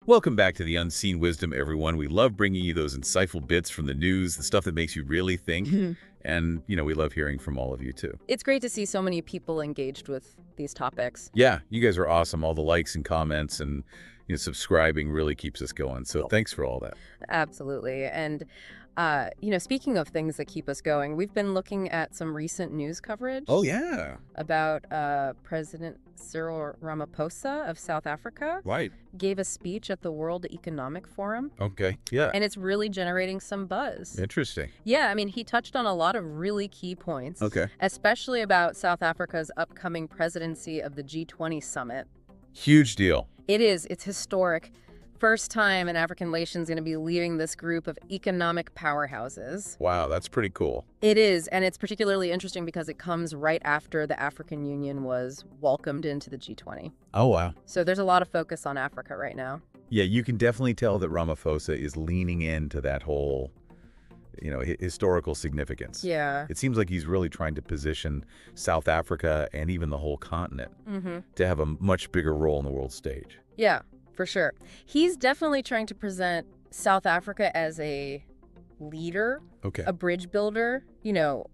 Welcome back to the Unseen Wisdom, everyone. We love bringing you those insightful bits from the news, the stuff that makes you really think. And, we love hearing from all of you, too. It's great to see so many people engaged with these topics. Yeah, you guys are awesome. All the likes and comments and subscribing really keeps us going. So thanks for all that. Absolutely. And, speaking of things that keep us going, we've been looking at some recent news coverage. Oh, yeah. About President Cyril Ramaphosa of South Africa. Right. Gave a speech at the World Economic Forum. Okay. Yeah. And it's really generating some buzz. Interesting. Yeah, I mean, he touched on a lot of really key points. Okay. Especially about South Africa's upcoming presidency of the G20 summit. Huge deal. It is. It's historic. First time an African nation is going to be leading this group of economic powerhouses. Wow, that's pretty cool. It is, and it's particularly interesting because it comes right after the African Union was welcomed into the G20. Oh, wow. So there's a lot of focus on Africa right now. Yeah, you can definitely tell that Ramaphosa is leaning into that whole, historical significance. Yeah. It seems like he's really trying to position South Africa and even the whole continent to have a much bigger role on the world stage. Yeah. For sure. He's definitely trying to present South Africa as a leader, a bridge builder,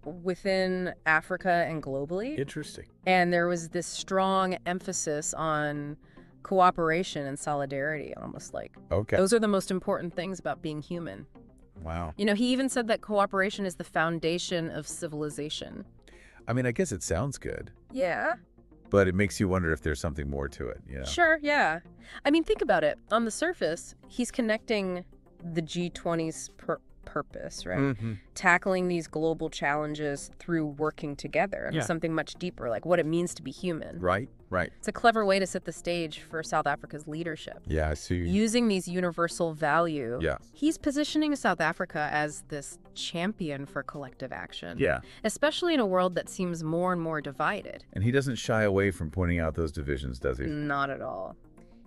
within Africa and globally. Interesting. And there was this strong emphasis on cooperation and solidarity, almost like. Okay. Those are the most important things about being human. Wow. He even said that cooperation is the foundation of civilization. I mean, I guess it sounds good. Yeah. But it makes you wonder if there's something more to it, Sure, yeah. I mean, think about it. On the surface, he's connecting the G20's purpose, right? Tackling these global challenges through working together. Yeah. Something much deeper, like what it means to be human. Right. It's a clever way to set the stage for South Africa's leadership. Yeah, I see. Using these universal values. Yeah. He's positioning South Africa as this champion for collective action. Yeah. Especially in a world that seems more and more divided. And he doesn't shy away from pointing out those divisions, does he? Not at all.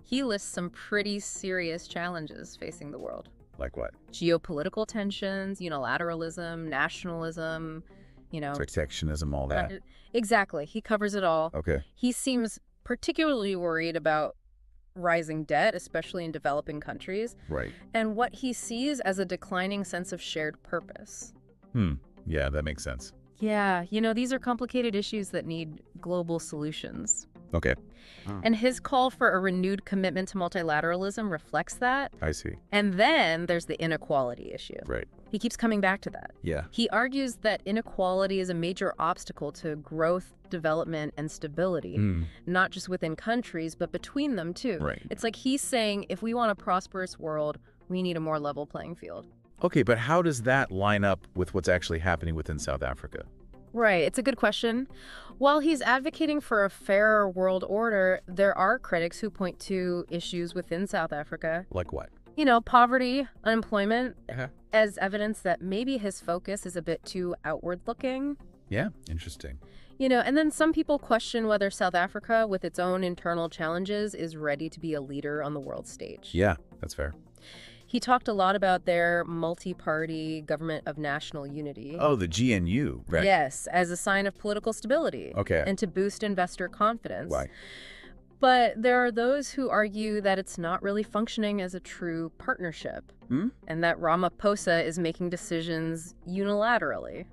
He lists some pretty serious challenges facing the world. Like what? Geopolitical tensions, unilateralism, nationalism, Protectionism, all that. Exactly. He covers it all. Okay. He seems particularly worried about rising debt, especially in developing countries. Right. And what he sees as a declining sense of shared purpose. Yeah, that makes sense. Yeah. These are complicated issues that need global solutions. Okay. And his call for a renewed commitment to multilateralism reflects that. I see. And then there's the inequality issue. Right. He keeps coming back to that. Yeah. He argues that inequality is a major obstacle to growth, development, and stability, not just within countries, but between them, too. Right. It's like he's saying, if we want a prosperous world, we need a more level playing field. Okay, but how does that line up with what's actually happening within South Africa? Right. It's a good question. While he's advocating for a fairer world order, there are critics who point to issues within South Africa. Like what? Poverty, unemployment, as evidence that maybe his focus is a bit too outward looking. Yeah, interesting. And then some people question whether South Africa, with its own internal challenges, is ready to be a leader on the world stage. Yeah, that's fair. He talked a lot about their multi-party government of national unity. Oh, the GNU. Right. Yes, as a sign of political stability. Okay. And to boost investor confidence. Right. But there are those who argue that it's not really functioning as a true partnership. And that Ramaphosa is making decisions unilaterally.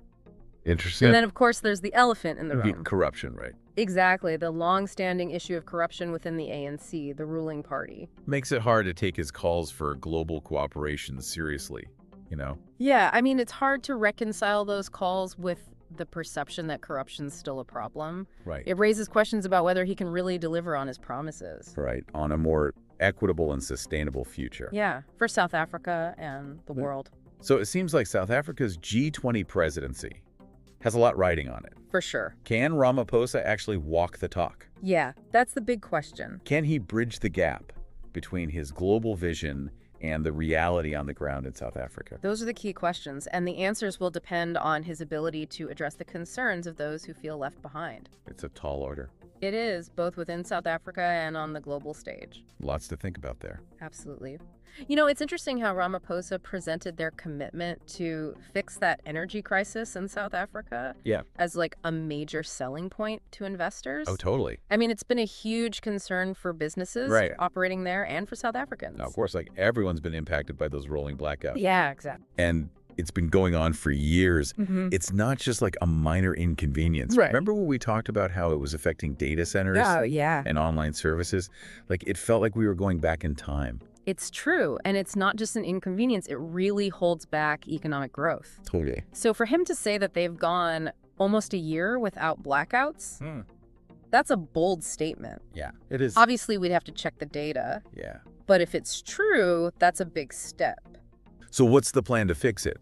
Interesting. And then, of course, there's the elephant in the room. Corruption, right? Exactly. The long-standing issue of corruption within the ANC, the ruling party. Makes it hard to take his calls for global cooperation seriously, Yeah, I mean, it's hard to reconcile those calls with the perception that corruption's still a problem. Right. It raises questions about whether he can really deliver on his promises. Right. On a more equitable and sustainable future. Yeah, for South Africa and the world. So it seems like South Africa's G20 presidency has a lot riding on it. For sure. Can Ramaphosa actually walk the talk? Yeah, that's the big question. Can he bridge the gap between his global vision and the reality on the ground in South Africa? Those are the key questions, and the answers will depend on his ability to address the concerns of those who feel left behind. It's a tall order. It is, both within South Africa and on the global stage. Lots to think about there. Absolutely. You know, it's interesting how Ramaphosa presented their commitment to fix that energy crisis in South Africa as like a major selling point to investors. Oh, totally. I mean, it's been a huge concern for businesses operating there and for South Africans. Now, of course, like everyone's been impacted by those rolling blackouts. Yeah, exactly. And it's been going on for years. It's not just like a minor inconvenience. Remember when we talked about how it was affecting data centers and online services? Like it felt like we were going back in time. It's true. And it's not just an inconvenience. It really holds back economic growth. Totally. So for him to say that they've gone almost a year without blackouts, that's a bold statement. Yeah, it is. Obviously, we'd have to check the data. Yeah. But if it's true, that's a big step. So what's the plan to fix it?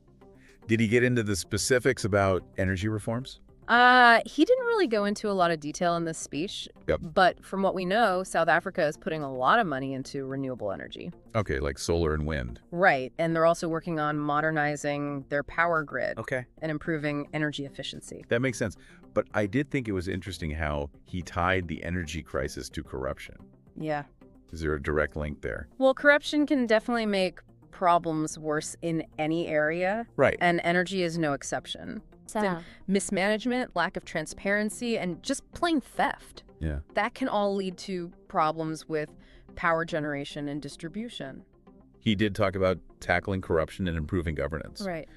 Did he get into the specifics about energy reforms? He didn't really go into a lot of detail in this speech. But from what we know, South Africa is putting a lot of money into renewable energy. Okay, like solar and wind. Right. And they're also working on modernizing their power grid. Okay. And improving energy efficiency. That makes sense. But I did think it was interesting how he tied the energy crisis to corruption. Yeah. Is there a direct link there? Well, corruption can definitely make problems worse in any area. Right. And energy is no exception. So mismanagement, lack of transparency, and just plain theft. Yeah. That can all lead to problems with power generation and distribution. He did talk about tackling corruption and improving governance. Right.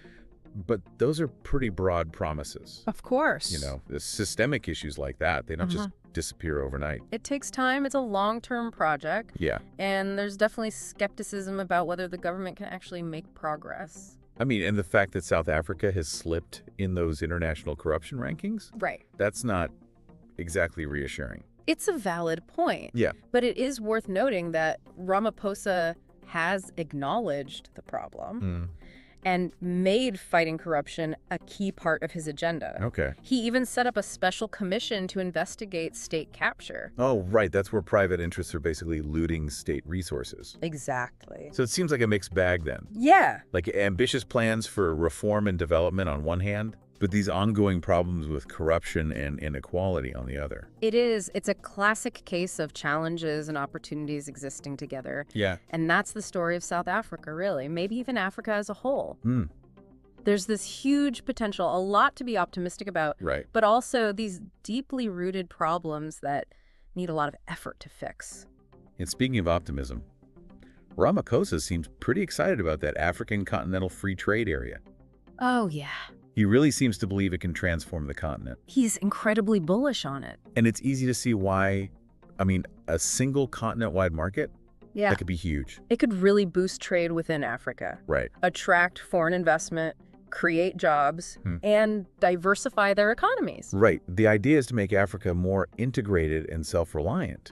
But those are pretty broad promises. Of course. You know, the systemic issues like that, they don't just disappear overnight. It takes time. It's a long-term project. Yeah. And there's definitely skepticism about whether the government can actually make progress. I mean, and the fact that South Africa has slipped in those international corruption rankings, right? That's not exactly reassuring. It's a valid point. Yeah. But it is worth noting that Ramaphosa has acknowledged the problem and made fighting corruption a key part of his agenda. Okay. He even set up a special commission to investigate state capture. Oh, right. That's where private interests are basically looting state resources. Exactly. So it seems like a mixed bag then. Yeah. Like ambitious plans for reform and development on one hand, but these ongoing problems with corruption and inequality on the other. It is. It's a classic case of challenges and opportunities existing together. Yeah. And that's the story of South Africa, really. Maybe even Africa as a whole. There's this huge potential, a lot to be optimistic about. Right. But also these deeply rooted problems that need a lot of effort to fix. And speaking of optimism, Ramaphosa seems pretty excited about that African continental free trade area. Oh, yeah. He really seems to believe it can transform the continent. He's incredibly bullish on it. And it's easy to see why, I mean, a single continent-wide market, that could be huge. It could really boost trade within Africa. Right. Attract foreign investment, create jobs, and diversify their economies. Right. The idea is to make Africa more integrated and self-reliant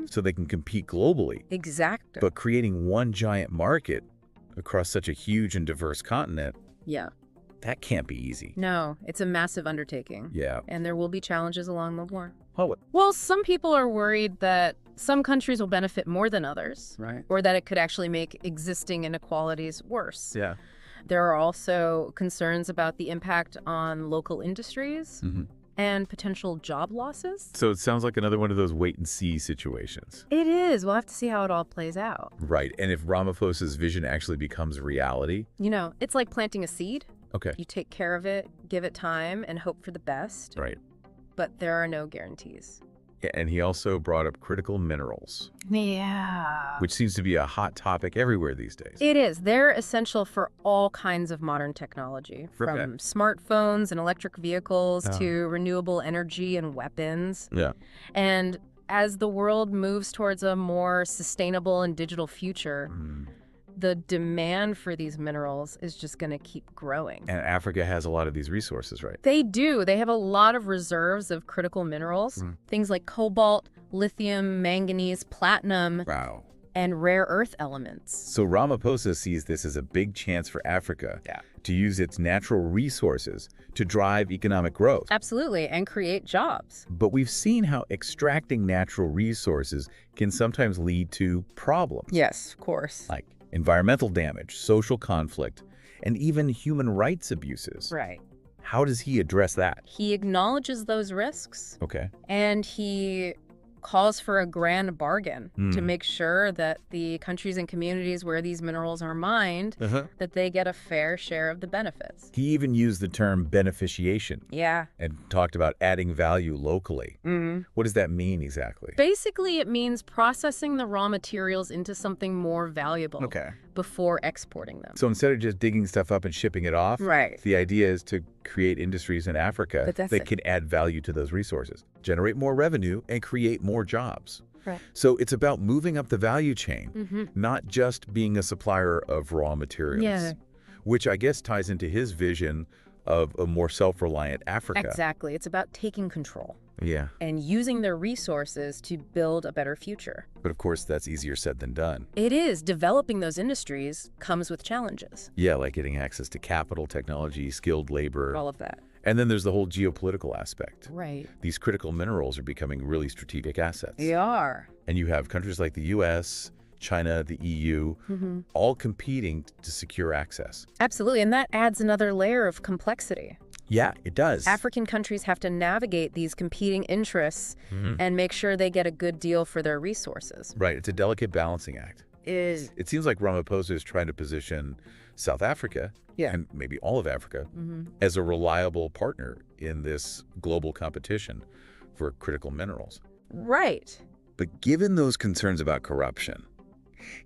so they can compete globally. Exactly. But creating one giant market across such a huge and diverse continent, that can't be easy. No, it's a massive undertaking. Yeah. And there will be challenges along the way. Oh, well, some people are worried that some countries will benefit more than others. Right. Or that it could actually make existing inequalities worse. Yeah. There are also concerns about the impact on local industries and potential job losses. So it sounds like another one of those wait-and-see situations. It is. We'll have to see how it all plays out. Right. And if Ramaphosa's vision actually becomes reality? You know, it's like planting a seed. Okay. You take care of it, give it time, and hope for the best. Right. But there are no guarantees. Yeah, and he also brought up critical minerals. Yeah. Which seems to be a hot topic everywhere these days. It is. They're essential for all kinds of modern technology, from smartphones and electric vehicles to renewable energy and weapons. Yeah. And as the world moves towards a more sustainable and digital future, the demand for these minerals is just going to keep growing. And Africa has a lot of these resources, right? They do. They have a lot of reserves of critical minerals, things like cobalt, lithium, manganese, platinum, and rare earth elements. So Ramaphosa sees this as a big chance for Africa to use its natural resources to drive economic growth. Absolutely, and create jobs. But we've seen how extracting natural resources can sometimes lead to problems. Yes, of course. Like environmental damage, social conflict, and even human rights abuses. Right. How does he address that? He acknowledges those risks. Okay. And he calls for a grand bargain to make sure that the countries and communities where these minerals are mined, that they get a fair share of the benefits. He even used the term beneficiation. Yeah. And talked about adding value locally. What does that mean exactly? Basically, it means processing the raw materials into something more valuable before exporting them. So instead of just digging stuff up and shipping it off, the idea is to create industries in Africa that can add value to those resources, generate more revenue, and create more jobs. Right. So it's about moving up the value chain, not just being a supplier of raw materials, which I guess ties into his vision of a more self-reliant Africa. Exactly. It's about taking control. Yeah. And using their resources to build a better future. But of course, that's easier said than done. It is. Developing those industries comes with challenges. Yeah, like getting access to capital, technology, skilled labor. All of that. And then there's the whole geopolitical aspect. Right. These critical minerals are becoming really strategic assets. They are. And you have countries like the U.S., China, the EU, all competing to secure access. Absolutely. And that adds another layer of complexity. Yeah, it does. African countries have to navigate these competing interests and make sure they get a good deal for their resources. Right. It's a delicate balancing act. It seems like Ramaphosa is trying to position South Africa, and maybe all of Africa, as a reliable partner in this global competition for critical minerals. Right. But given those concerns about corruption,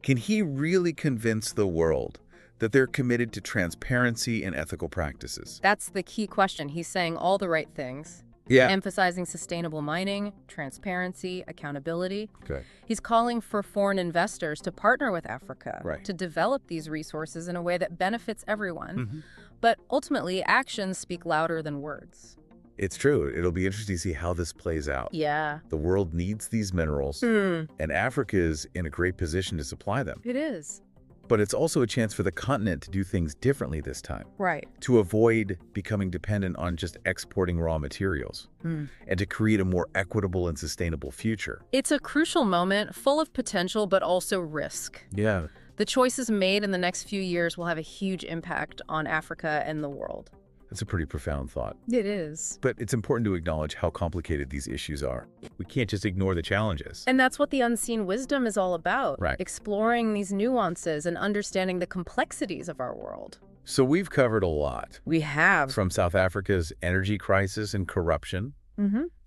can he really convince the world that they're committed to transparency and ethical practices? That's the key question. He's saying all the right things. Emphasizing sustainable mining, transparency, accountability. Okay. He's calling for foreign investors to partner with Africa to develop these resources in a way that benefits everyone. But ultimately, actions speak louder than words. It's true. It'll be interesting to see how this plays out. Yeah. The world needs these minerals, and Africa is in a great position to supply them. It is. But it's also a chance for the continent to do things differently this time. Right. To avoid becoming dependent on just exporting raw materials and to create a more equitable and sustainable future. It's a crucial moment, full of potential, but also risk. Yeah. The choices made in the next few years will have a huge impact on Africa and the world. That's a pretty profound thought. It is. But it's important to acknowledge how complicated these issues are. We can't just ignore the challenges. And that's what the unseen wisdom is all about. Right. Exploring these nuances and understanding the complexities of our world. So we've covered a lot. We have. From South Africa's energy crisis and corruption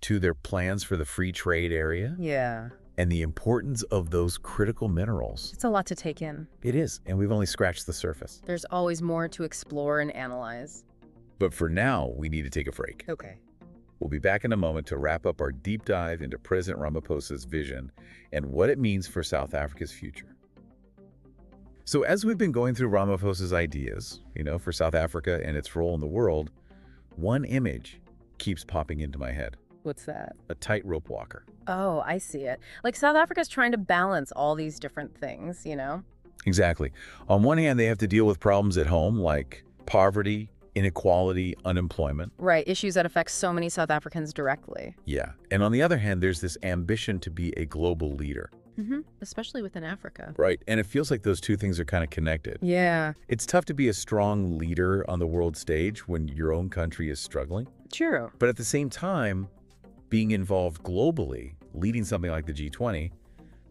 to their plans for the free trade area. Yeah. And the importance of those critical minerals. It's a lot to take in. It is, and we've only scratched the surface. There's always more to explore and analyze. But for now, we need to take a break. Okay. We'll be back in a moment to wrap up our deep dive into President Ramaphosa's vision and what it means for South Africa's future. So as we've been going through Ramaphosa's ideas, for South Africa and its role in the world, one image keeps popping into my head. What's that? A tightrope walker. Oh, I see it. Like South Africa's trying to balance all these different things, Exactly. On one hand, they have to deal with problems at home like poverty, inequality, unemployment. Right, issues that affect so many South Africans directly. Yeah. And on the other hand, there's this ambition to be a global leader. Especially within Africa. Right. And it feels like those two things are kind of connected. Yeah. It's tough to be a strong leader on the world stage when your own country is struggling. True. But at the same time, being involved globally, leading something like the G20,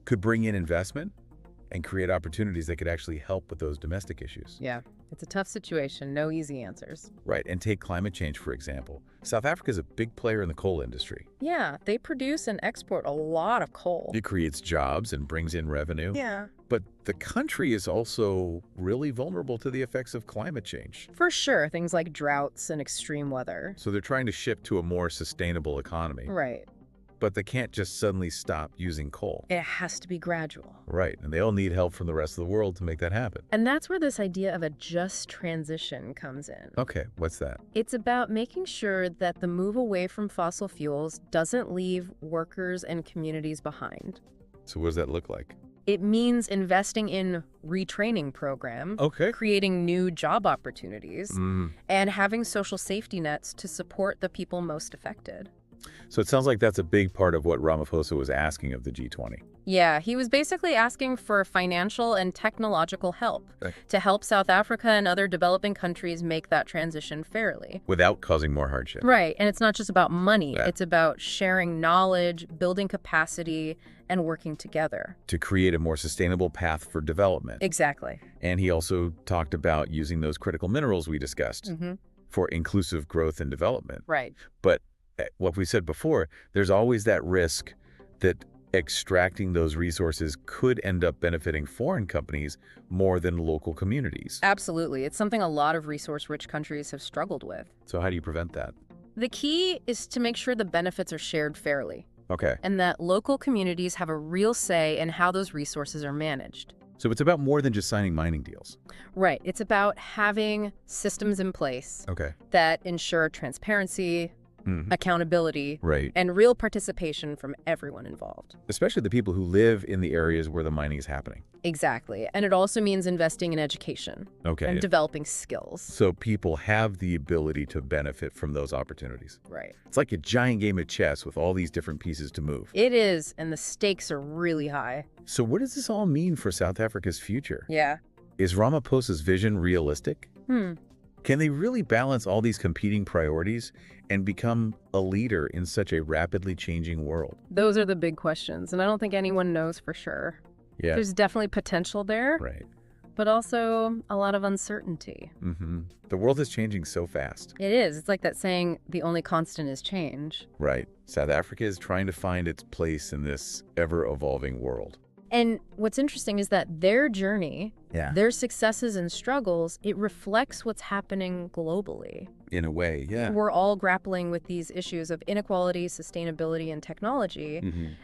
could bring in investment and create opportunities that could actually help with those domestic issues. Yeah. It's a tough situation, no easy answers. Right, and take climate change, for example. South Africa is a big player in the coal industry. Yeah, they produce and export a lot of coal. It creates jobs and brings in revenue. Yeah. But the country is also really vulnerable to the effects of climate change. For sure, things like droughts and extreme weather. So they're trying to shift to a more sustainable economy. Right. But they can't just suddenly stop using coal. It has to be gradual. Right, and they all need help from the rest of the world to make that happen. And that's where this idea of a just transition comes in. Okay, what's that? It's about making sure that the move away from fossil fuels doesn't leave workers and communities behind. So what does that look like? It means investing in retraining programs, creating new job opportunities, and having social safety nets to support the people most affected. So it sounds like that's a big part of what Ramaphosa was asking of the G20. Yeah, he was basically asking for financial and technological help Right. to help South Africa and other developing countries make that transition fairly. Without causing more hardship. Right, and it's not just about money. Yeah. It's about sharing knowledge, building capacity, and working together. To create a more sustainable path for development. Exactly. And he also talked about using those critical minerals we discussed for inclusive growth and development. Right. But what we said before, there's always that risk that extracting those resources could end up benefiting foreign companies more than local communities. Absolutely. It's something a lot of resource-rich countries have struggled with. So how do you prevent that? The key is to make sure the benefits are shared fairly. Okay. And that local communities have a real say in how those resources are managed. So it's about more than just signing mining deals. Right. It's about having systems in place that ensure transparency, accountability, and real participation from everyone involved. Especially the people who live in the areas where the mining is happening. Exactly. And it also means investing in education and developing skills. So people have the ability to benefit from those opportunities. Right. It's like a giant game of chess with all these different pieces to move. It is, and the stakes are really high. So what does this all mean for South Africa's future? Yeah. Is Ramaphosa's vision realistic? Can they really balance all these competing priorities and become a leader in such a rapidly changing world? Those are the big questions, and I don't think anyone knows for sure. Yeah. There's definitely potential there, but also a lot of uncertainty. The world is changing so fast. It is. It's like that saying, the only constant is change. Right. South Africa is trying to find its place in this ever-evolving world. And what's interesting is that their journey, their successes and struggles, it reflects what's happening globally. In a way, yeah. We're all grappling with these issues of inequality, sustainability, and technology.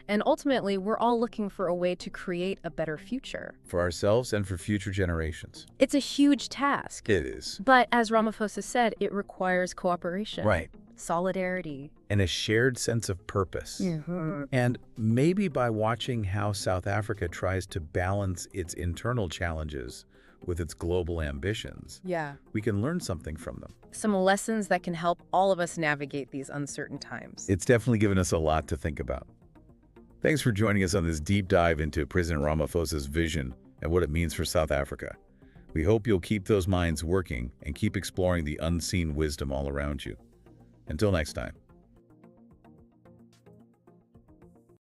And ultimately, we're all looking for a way to create a better future. For ourselves and for future generations. It's a huge task. It is. But as Ramaphosa said, it requires cooperation. Right. Solidarity. And a shared sense of purpose. And maybe by watching how South Africa tries to balance its internal challenges with its global ambitions, we can learn something from them. Some lessons that can help all of us navigate these uncertain times. It's definitely given us a lot to think about. Thanks for joining us on this deep dive into President Ramaphosa's vision and what it means for South Africa. We hope you'll keep those minds working and keep exploring the unseen wisdom all around you. Until next time.